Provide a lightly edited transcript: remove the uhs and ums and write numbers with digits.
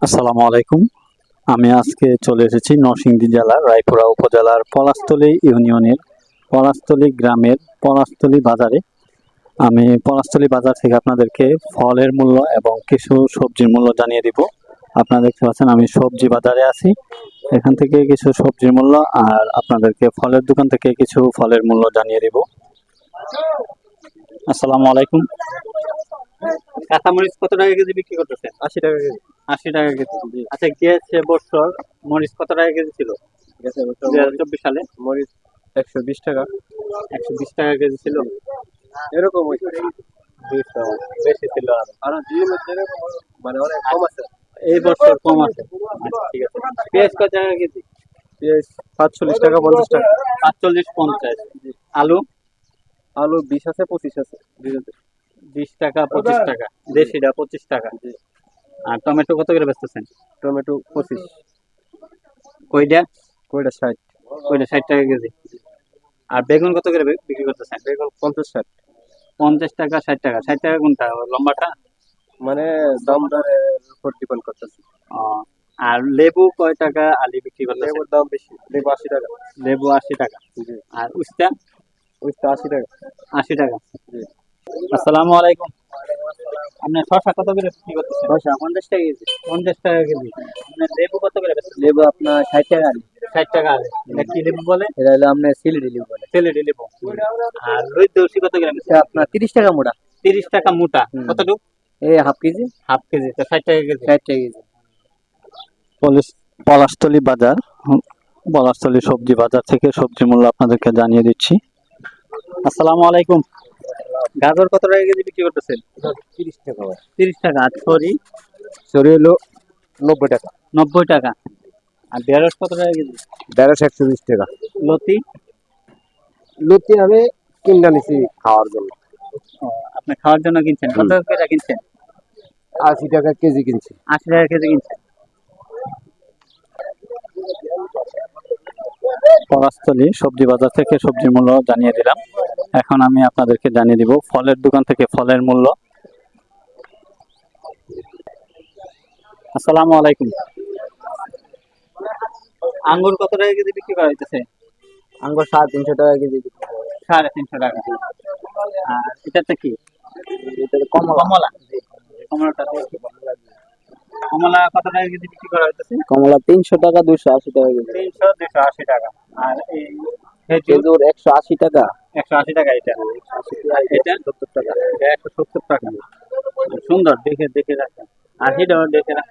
আসসালামু আলাইকুম। আমি আজকে চলে এসেছি নরসিংদী জেলার রায়পুরা উপজেলার পলাশতলী ইউনিয়নের পলাশতলী গ্রামের পলাশতলী বাজারে। আমি পলাশতলী বাজার থেকে আপনাদেরকে ফলের মূল্য এবং কিছু সবজির মূল্য জানিয়ে দিব। আপনারা দেখতে পাচ্ছেন আমি সবজি বাজারে আছি। এখান থেকে কিছু সবজির মূল্য আর আপনাদেরকে ফলের দোকান থেকে কিছু ফলের মূল্য জানিয়ে দিব। আসসালামু আলাইকুম। কাঁচামরিচ কত টাকা কেজি বিক্রি করতেছেন? 80 টাকা কেজি। 80 টাকা কেজি। আচ্ছা, গিয়েছে বছর মরিচ কত টাকা কেজি ছিল? গেছে বছর 2024 সালে মরিচ 120 টাকা। 120 টাকা কেজি ছিল। এরকম হয়েছে। 200 বেশি ছিল আর বিভিন্ন এরকম মানে অনেক কম আছে। এই বছর কম আছে। আচ্ছা, ঠিক আছে। পেঁয়াজ কত টাকা কেজি? পেঁয়াজ 45 টাকা 50 টাকা। 45-50। আলু? আলু 20 আছে 25 আছে। 20 টাকা 25 টাকা। দেশিটা 25 টাকা। আর টমেটো কত করে বেচতেছেন? টমেটো 25। কইটা? কইটা 60। কইটা 60 টাকা কেজি। আর বেগুন কত করে বিক্রি করতেছেন? বেগুন 50-60। 50 টাকা 60 টাকা। 60 টাকা কোনটা, লম্বাটা? মানে দাম দরের উপর ডিপেন্ড করতেছে। আর লেবু কয় টাকা আলি বিক্রি করতেছেন? লেবুর দাম বেশি। লেবু 80 টাকা। লেবু 80 টাকা। জি। আর উস্তা? উস্তা 80 টাকা। 80 টাকা। জি। আসসালামু আলাইকুম। আপনার শসা কত করে বিক্রি করতেছেন? শসা 50 টাকা কেজি। 50 টাকা কেজি। আপনার লেবু কত করে বেচতেছেন? লেবু আপনার 60 টাকা আলি। 60 টাকা আলি। এটা কি লেবু বলে? এটা হলো আপনার সিলেটি লেবু বলে। সিলেটি লেবু। আর লইদ্দৌসি কত করে বেচতেছেন? এটা আপনার 30 টাকা মোটা। 30 টাকা মোটা। কতটুক? এই হাফ কেজি। হাফ কেজি তো 60 টাকা কেজি। 60 টাকা কেজি। পলাশতলী বাজার, পলাশতলী সবজি বাজার থেকে সবজি মূল্য আপনাদেরকে জানিয়ে দিচ্ছি। আসসালামু আলাইকুম। গাজর কত টাকা কেজি বিক্রি করতেছেন? 30 টাকা। 30 টাকা। আর ছরি? সরি হলো 90 টাকা। 90 টাকা। আর ঢেঁড়স কত টাকা কেজি? ঢেঁড়স 120 টাকা। লতি? লতি আমি কিনে নিছি খাওয়ার জন্য। আপনি খাওয়ার জন্য কিনছেন? কত করে কিনছেন? 80 টাকা কেজি কিনছি। 80 টাকা কেজি কিনছেন। পলাশতলী সবজি বাজার থেকে সবজির মূল্য জানিয়ে দিলাম। এখন আমি আপনাদেরকে জানিয়ে দিব ফলের দোকান থেকে ফলের মূল্য। আসসালামু আলাইকুম। আঙ্গুর কত টাকা কেজি বিক্রি করা হইতেছে? আঙ্গুর 350 টাকা কেজি। 350 টাকা। আর এটাতে কি? এটা কমলা। কমলা। কমলাটা দেখি। কমলা কত টাকা কেজি বিক্রি করা হইতেছে? কমলা 300 টাকা 280 টাকা কেজি। 300 280 টাকা। আর এই খেজুর 180 টাকা। 180 টাকা। এটা এটা 70 টাকা। 170 টাকা। সুন্দর, দেখে দেখে রাখেন। আর এটাও দেখে রাখেন।